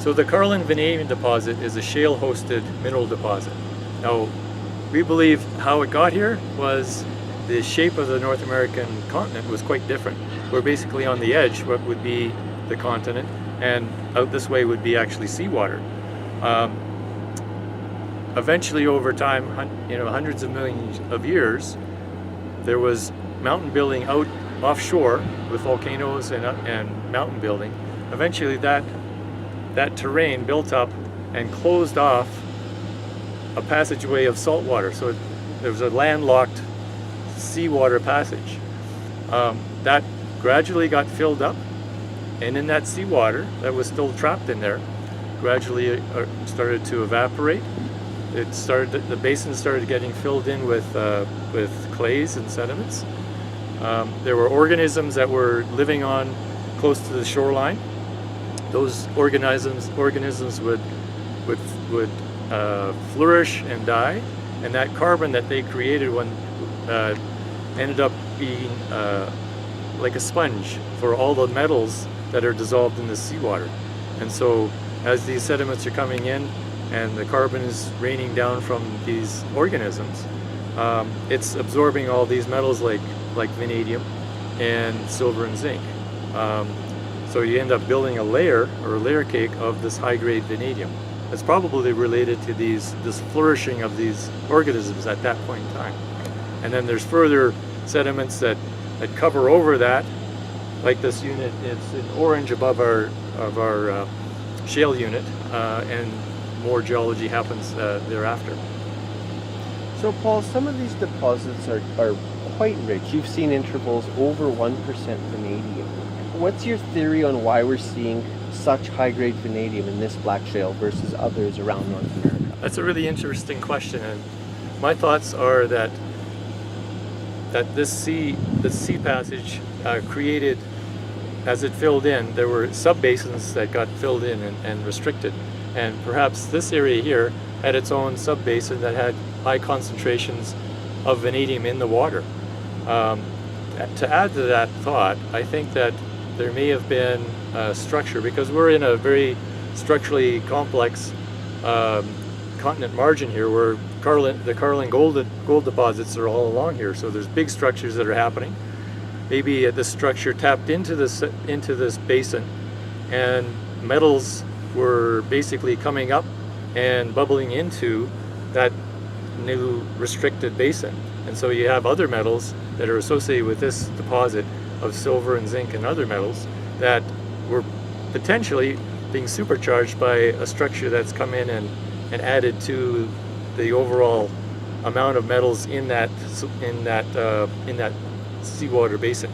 So the Carlin Vanadium Deposit is a shale-hosted mineral deposit. Now, we believe how it got here was the shape of the North American continent was quite different. We're basically on the edge, what would be the continent, and out this way would be actually seawater. Eventually, over time, hundreds of millions of years, there was mountain building out offshore with volcanoes and mountain building. Eventually, that terrain built up and closed off a passageway of salt water. So there was a landlocked seawater passage. That gradually got filled up, and in that seawater that was still trapped in there, gradually started to evaporate. The basin started getting filled in with clays and sediments. There were organisms that were living on close to the shoreline. Those organisms would flourish and die, and that carbon that they created ended up being like a sponge for all the metals that are dissolved in the seawater. And so as these sediments are coming in and the carbon is raining down from these organisms, it's absorbing all these metals like vanadium and silver and zinc. So you end up building a layer or a layer cake of this high-grade vanadium. It's probably related to this flourishing of these organisms at that point in time. And then there's further sediments that cover over that, like this unit. It's in orange above our shale unit, and more geology happens thereafter. So Paul, some of these deposits are quite rich. You've seen intervals over 1% vanadium. What's your theory on why we're seeing such high-grade vanadium in this black shale versus others around North America? That's a really interesting question, and my thoughts are that the sea passage created, as it filled in, there were sub-basins that got filled in and restricted, and perhaps this area here had its own sub-basin that had high concentrations of vanadium in the water. To add to that thought, I think that there may have been a structure, because we're in a very structurally complex continent margin here, where the Carlin gold deposits are all along here. So there's big structures that are happening. Maybe this structure tapped into this basin, and metals were basically coming up and bubbling into that new restricted basin. And so you have other metals that are associated with this deposit of silver and zinc and other metals that were potentially being supercharged by a structure that's come in and added to the overall amount of metals in that seawater basin.